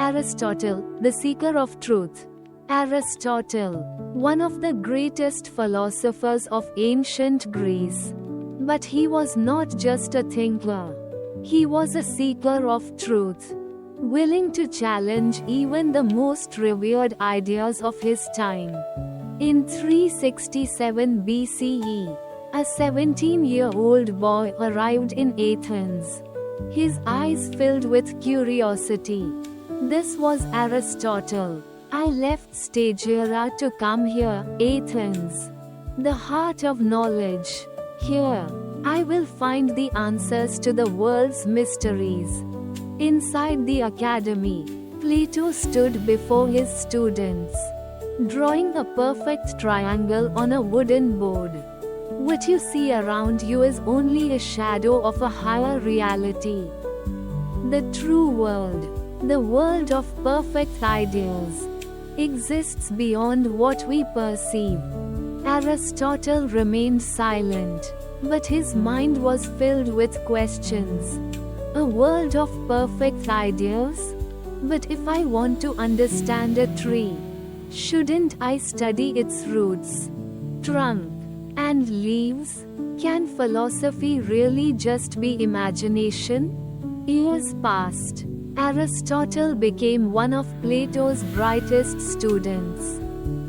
Aristotle, the seeker of truth. Aristotle, one of the greatest philosophers of ancient Greece. But he was not just a thinker. He was a seeker of truth, willing to challenge even the most revered ideas of his time. In 367 BCE, a 17-year-old boy arrived in Athens. His eyes filled with curiosity. This was Aristotle. I left Stagira to come here, Athens, the heart of knowledge. Here, I will find the answers to the world's mysteries. Inside the academy, Plato stood before his students, drawing a perfect triangle on a wooden board. What you see around you is only a shadow of a higher reality. The true world, the world of perfect ideals, exists beyond what we perceive. Aristotle remained silent, but his mind was filled with questions. A world of perfect ideas? But if I want to understand a tree, shouldn't I study its roots, trunk, and leaves? Can philosophy really just be imagination? Years passed. Aristotle became one of Plato's brightest students.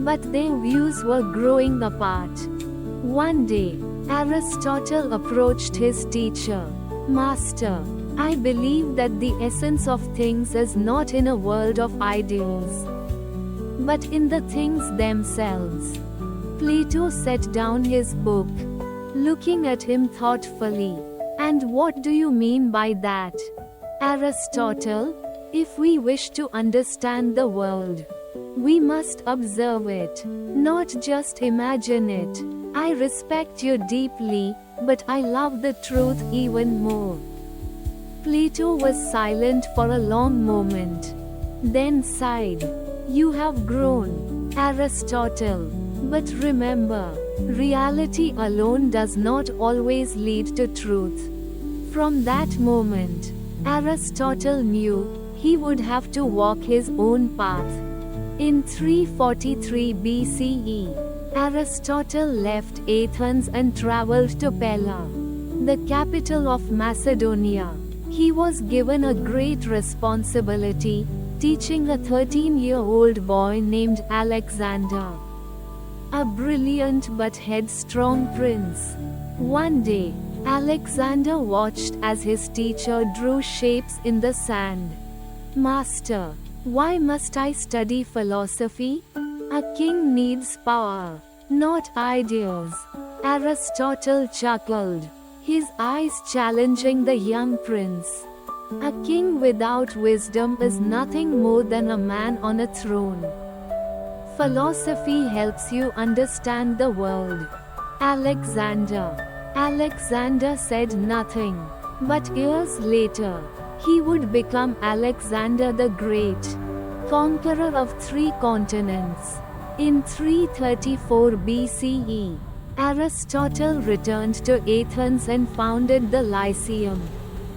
But their views were growing apart. One day, Aristotle approached his teacher. Master, I believe that the essence of things is not in a world of ideals, but in the things themselves. Plato set down his book, looking at him thoughtfully. And what do you mean by that? Aristotle, if we wish to understand the world, we must observe it, not just imagine it. I respect you deeply, but I love the truth even more. Plato was silent for a long moment, then sighed. You have grown, Aristotle. But remember, reality alone does not always lead to truth. From that moment, Aristotle knew he would have to walk his own path. In 343 BCE, Aristotle left Athens and traveled to Pella, the capital of Macedonia. He was given a great responsibility, teaching a 13-year-old boy named Alexander, a brilliant but headstrong prince. One day, Alexander watched as his teacher drew shapes in the sand. Master, why must I study philosophy? A king needs power, not ideas. Aristotle chuckled, his eyes challenging the young prince. A king without wisdom is nothing more than a man on a throne. Philosophy helps you understand the world. Alexander said nothing. But years later, he would become Alexander the Great, conqueror of 3 continents. In 334 BCE, Aristotle returned to Athens and founded the Lyceum.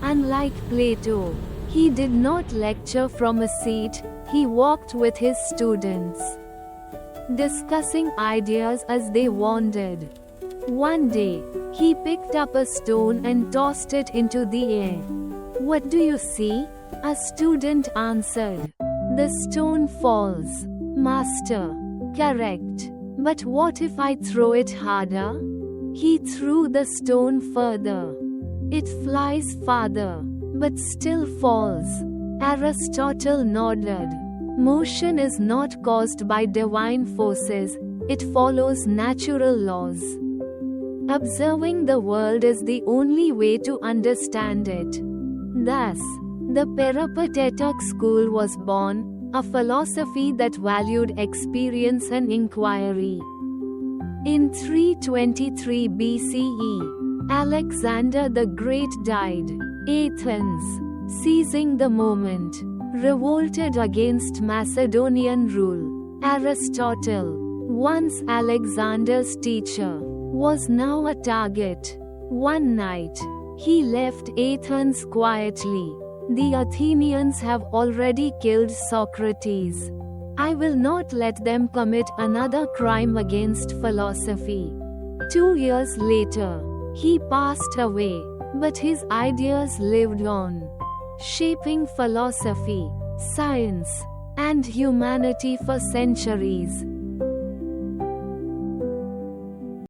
Unlike Plato, he did not lecture from a seat, he walked with his students, discussing ideas as they wandered. One day, he picked up a stone and tossed it into the air. What do you see? A student answered. The stone falls. Master. Correct. But what if I throw it harder? He threw the stone further. It flies farther, but still falls. Aristotle nodded. Motion is not caused by divine forces, it follows natural laws. Observing the world is the only way to understand it. Thus, the Peripatetic school was born, a philosophy that valued experience and inquiry. In 323 BCE, Alexander the Great died. Athens, seizing the moment, revolted against Macedonian rule. Aristotle, once Alexander's teacher, was now a target. One night, he left Athens quietly, The Athenians have already killed Socrates. I will not let them commit another crime against philosophy. 2 years later, he passed away, but his ideas lived on, shaping philosophy, science, and humanity for centuries.